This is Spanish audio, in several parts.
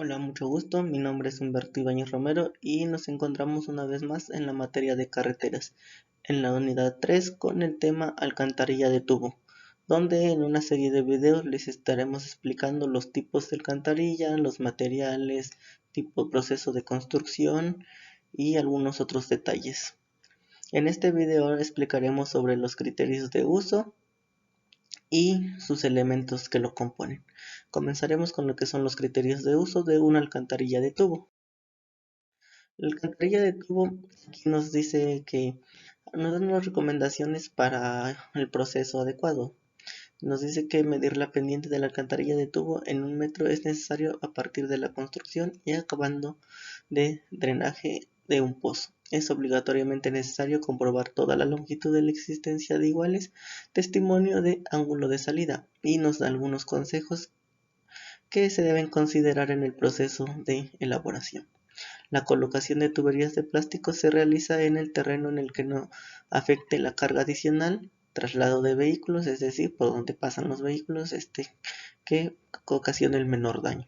Hola, mucho gusto. Mi nombre es Humberto Ibáñez Romero y nos encontramos una vez más en la materia de carreteras, en la unidad 3 con el tema alcantarilla de tubo, donde en una serie de videos les estaremos explicando los tipos de alcantarilla, los materiales, tipo proceso de construcción y algunos otros detalles. En este video explicaremos sobre los criterios de uso y sus elementos que lo componen. Comenzaremos con lo que son los criterios de uso de una alcantarilla de tubo. La alcantarilla de tubo aquí nos dice que nos dan unas recomendaciones para el proceso adecuado. Nos dice que medir la pendiente de la alcantarilla de tubo en 1 metro es necesario a partir de la construcción y acabando de drenaje de un pozo. Es obligatoriamente necesario comprobar toda la longitud de la existencia de iguales testimonio de ángulo de salida y nos da algunos consejos que se deben considerar en el proceso de elaboración. La colocación de tuberías de plástico se realiza en el terreno en el que no afecte la carga adicional, traslado de vehículos, es decir, por donde pasan los vehículos, que ocasione el menor daño.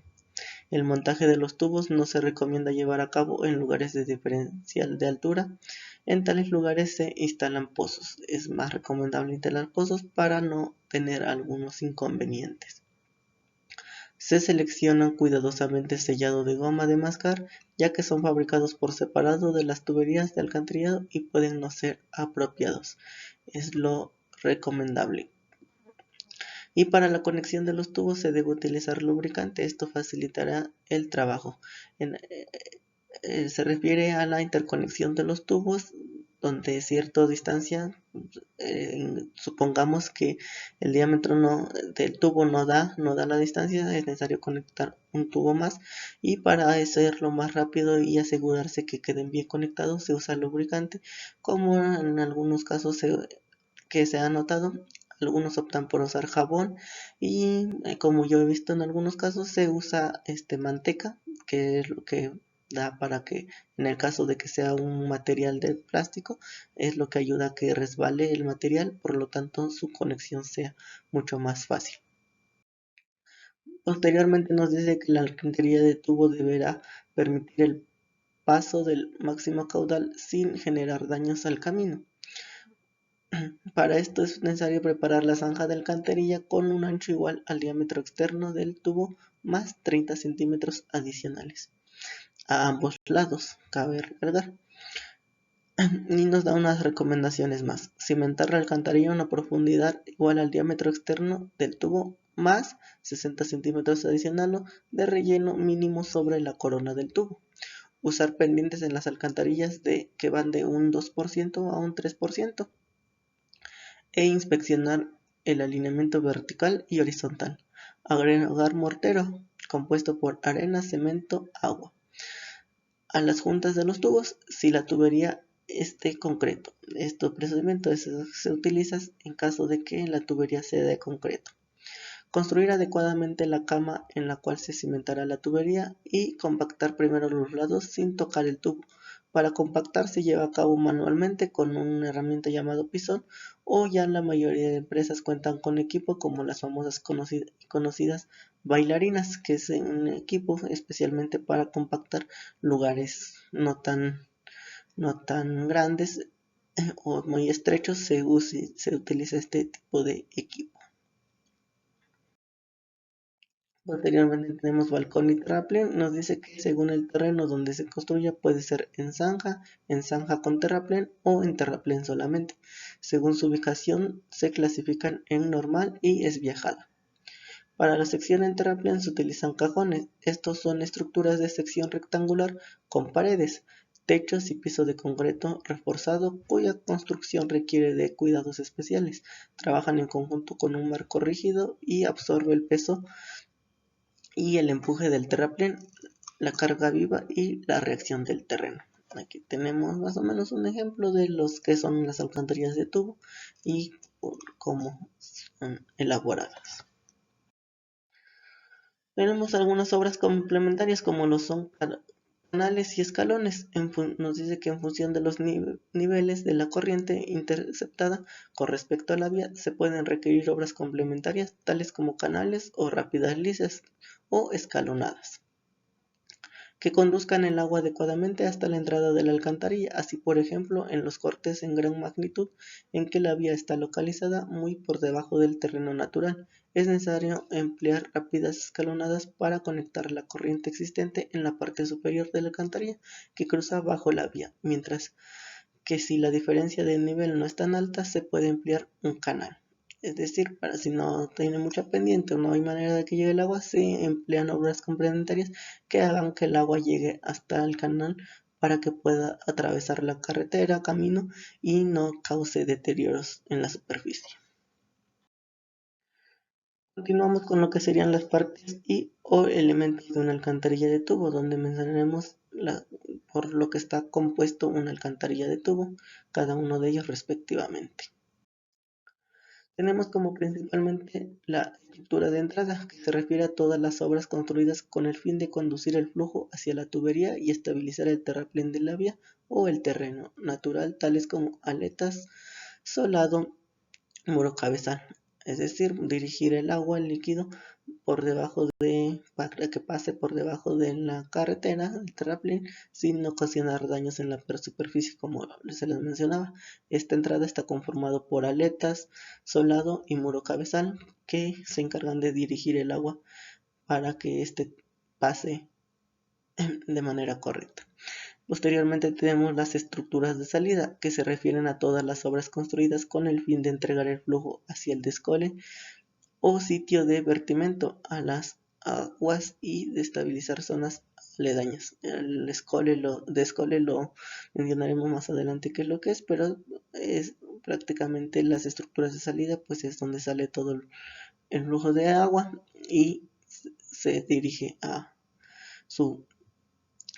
El montaje de los tubos no se recomienda llevar a cabo en lugares de diferencial de altura. En tales lugares se instalan pozos. Es más recomendable instalar pozos para no tener algunos inconvenientes. Se seleccionan cuidadosamente sellado de goma de mascar, ya que son fabricados por separado de las tuberías de alcantarillado y pueden no ser apropiados. Es lo recomendable. Y para la conexión de los tubos se debe utilizar lubricante. Esto facilitará el trabajo. Se refiere a la interconexión de los tubos donde cierta distancia, supongamos que el diámetro del tubo no da la distancia, es necesario conectar un tubo más y para hacerlo más rápido y asegurarse que queden bien conectados se usa lubricante, como en algunos casos que se ha notado. Algunos optan por usar jabón y como yo he visto en algunos casos se usa manteca, que es lo que da para que en el caso de que sea un material de plástico es lo que ayuda a que resbale el material, por lo tanto su conexión sea mucho más fácil. Posteriormente nos dice que la alcantarilla de tubo deberá permitir el paso del máximo caudal sin generar daños al camino. Para esto es necesario preparar la zanja de alcantarilla con un ancho igual al diámetro externo del tubo más 30 centímetros adicionales a ambos lados, cabe recordar. Y nos da unas recomendaciones más. Cimentar la alcantarilla a una profundidad igual al diámetro externo del tubo más 60 centímetros adicionales de relleno mínimo sobre la corona del tubo. Usar pendientes en las alcantarillas que van de un 2% a un 3%. E inspeccionar el alineamiento vertical y horizontal. Agregar mortero, compuesto por arena, cemento, agua, a las juntas de los tubos si la tubería es de concreto. Este procedimiento se utiliza en caso de que la tubería sea de concreto. Construir adecuadamente la cama en la cual se cimentará la tubería y compactar primero los lados sin tocar el tubo. Para compactar se lleva a cabo manualmente con una herramienta llamada pisón, o ya la mayoría de empresas cuentan con equipo como las famosas conocidas bailarinas, que es un equipo especialmente para compactar lugares no tan grandes o muy estrechos. Se utiliza este tipo de equipo. Posteriormente tenemos balcón y terraplén. Nos dice que según el terreno donde se construya puede ser en zanja con terraplén o en terraplén solamente. Según su ubicación se clasifican en normal y esviajada. Para la sección en terraplén se utilizan cajones. Estos son estructuras de sección rectangular con paredes, techos y piso de concreto reforzado cuya construcción requiere de cuidados especiales. Trabajan en conjunto con un marco rígido y absorbe el peso y el empuje del terraplén, la carga viva y la reacción del terreno. Aquí tenemos más o menos un ejemplo de los que son las alcantarillas de tubo y cómo son elaboradas. Tenemos algunas obras complementarias como lo son canales y escalones. Nos dice que en función de los niveles de la corriente interceptada con respecto a la vía se pueden requerir obras complementarias tales como canales o rápidas lisas o escalonadas. que conduzcan el agua adecuadamente hasta la entrada de la alcantarilla, así por ejemplo en los cortes en gran magnitud en que la vía está localizada muy por debajo del terreno natural. Es necesario emplear rápidas escalonadas para conectar la corriente existente en la parte superior de la alcantarilla que cruza bajo la vía, mientras que si la diferencia de nivel no es tan alta se puede emplear un canal. Es decir, para si no tiene mucha pendiente o no hay manera de que llegue el agua, se emplean obras complementarias que hagan que el agua llegue hasta el canal para que pueda atravesar la carretera, camino y no cause deterioros en la superficie. Continuamos con lo que serían las partes y o elementos de una alcantarilla de tubo, donde mencionaremos por lo que está compuesto una alcantarilla de tubo, cada uno de ellos respectivamente. Tenemos como principalmente la estructura de entrada, que se refiere a todas las obras construidas con el fin de conducir el flujo hacia la tubería y estabilizar el terraplén de la vía o el terreno natural, tales como aletas, solado, muro cabezal, es decir, dirigir el agua, el líquido, para que pase por debajo de la carretera, el terraplén, sin ocasionar daños en la superficie, como se les mencionaba. Esta entrada está conformada por aletas, solado y muro cabezal, que se encargan de dirigir el agua para que éste pase de manera correcta. Posteriormente tenemos las estructuras de salida, que se refieren a todas las obras construidas con el fin de entregar el flujo hacia el descole o sitio de vertimiento a las aguas y de estabilizar zonas aledañas. El descole lo mencionaremos más adelante qué es lo que es, pero es prácticamente las estructuras de salida, pues es donde sale todo el flujo de agua y se dirige a su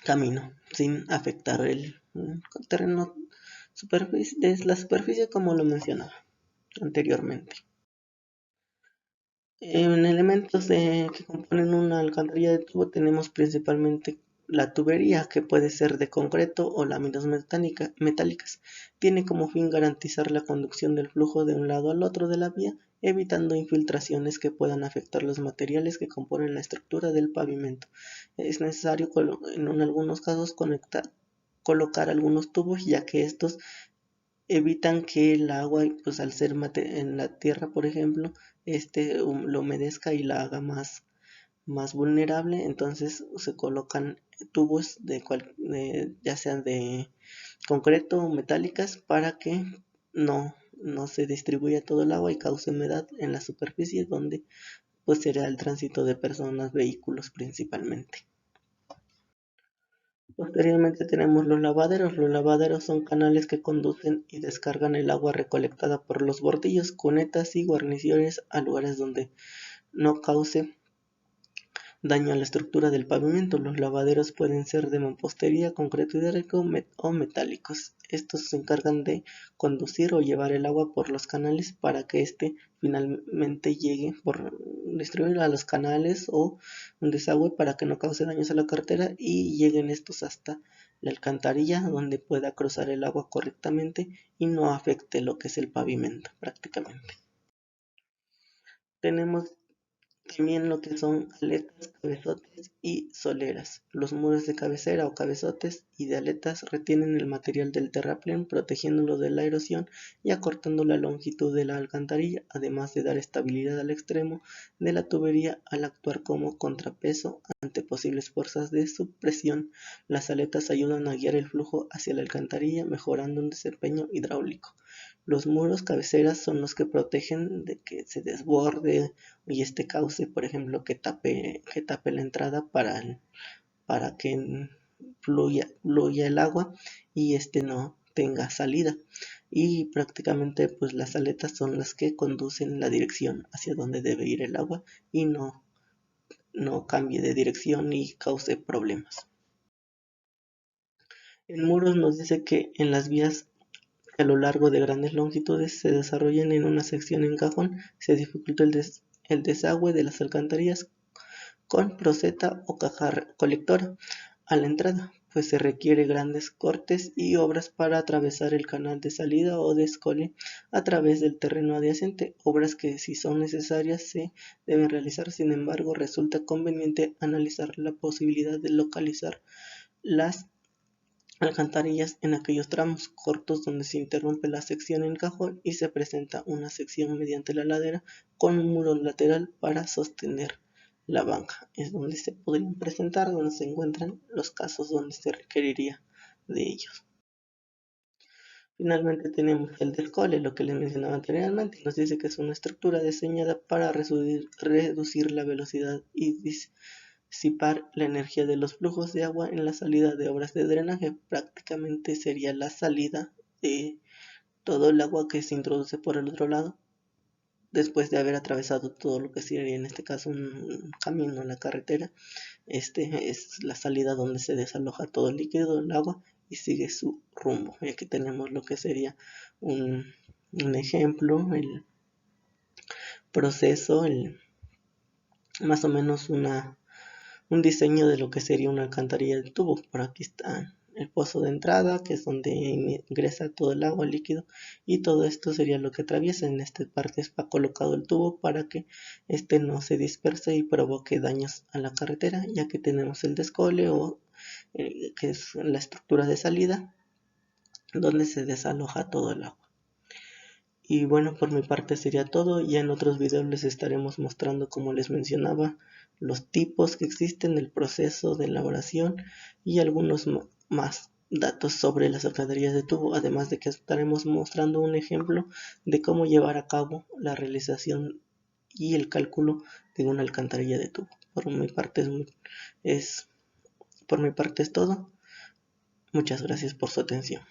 camino sin afectar el terreno de la superficie, como lo mencionaba anteriormente. En elementos que componen una alcantarilla de tubo tenemos principalmente la tubería, que puede ser de concreto o láminas metálicas. Tiene como fin garantizar la conducción del flujo de un lado al otro de la vía, evitando infiltraciones que puedan afectar los materiales que componen la estructura del pavimento. Es necesario en algunos casos colocar algunos tubos, ya que estos evitan que el agua, pues al ser en la tierra, por ejemplo, lo humedezca y la haga más vulnerable. Entonces se colocan tubos ya sean de concreto o metálicas, para que no se distribuya todo el agua y cause humedad en la superficie donde pues será el tránsito de personas, vehículos principalmente. Posteriormente tenemos los lavaderos. Los lavaderos son canales que conducen y descargan el agua recolectada por los bordillos, cunetas y guarniciones a lugares donde no cause daño a la estructura del pavimento. Los lavaderos pueden ser de mampostería, concreto hidráulico o metálicos. Estos se encargan de conducir o llevar el agua por los canales para que éste finalmente llegue por distribuirlo a los canales o un desagüe para que no cause daños a la carretera y lleguen estos hasta la alcantarilla, donde pueda cruzar el agua correctamente y no afecte lo que es el pavimento prácticamente. Tenemos también lo que son aletas, cabezotes y soleras. Los muros de cabecera o cabezotes y de aletas retienen el material del terraplén, protegiéndolo de la erosión y acortando la longitud de la alcantarilla, además de dar estabilidad al extremo de la tubería al actuar como contrapeso ante posibles fuerzas de supresión. Las aletas ayudan a guiar el flujo hacia la alcantarilla, mejorando un desempeño hidráulico. Los muros cabeceras son los que protegen de que se desborde y este cauce, por ejemplo, que tape la entrada para que fluya el agua y no tenga salida. Y prácticamente pues las aletas son las que conducen la dirección hacia donde debe ir el agua y no cambie de dirección y cause problemas. En muros nos dice que en las vías a lo largo de grandes longitudes se desarrollan en una sección en cajón, se dificulta el desagüe de las alcantarillas con proceta o caja colectora a la entrada, pues se requiere grandes cortes y obras para atravesar el canal de salida o de escole a través del terreno adyacente, obras que si son necesarias se deben realizar. Sin embargo, resulta conveniente analizar la posibilidad de localizar las alcantarillas en aquellos tramos cortos donde se interrumpe la sección en cajón y se presenta una sección mediante la ladera con un muro lateral para sostener la banca. Es donde se podrían presentar, donde se encuentran los casos donde se requeriría de ellos. Finalmente tenemos el del cole, lo que les mencionaba anteriormente, nos dice que es una estructura diseñada para reducir la velocidad y disipar la energía de los flujos de agua en la salida de obras de drenaje. Prácticamente sería la salida de todo el agua que se introduce por el otro lado después de haber atravesado todo lo que sería en este caso un camino, la carretera. Este es la salida donde se desaloja todo el líquido, el agua, y sigue su rumbo. Y aquí tenemos lo que sería un ejemplo, el proceso, más o menos un diseño de lo que sería una alcantarilla de tubo. Por aquí está el pozo de entrada, que es donde ingresa todo el agua líquido, y todo esto sería lo que atraviesa. En esta parte está colocado el tubo para que este no se disperse y provoque daños a la carretera, ya que tenemos el descole o que es la estructura de salida donde se desaloja todo el agua. Y bueno, por mi parte sería todo. Ya en otros videos les estaremos mostrando, como les mencionaba, los tipos que existen, el proceso de elaboración y algunos más datos sobre las alcantarillas de tubo, además de que estaremos mostrando un ejemplo de cómo llevar a cabo la realización y el cálculo de una alcantarilla de tubo. Por mi parte es todo. Muchas gracias por su atención.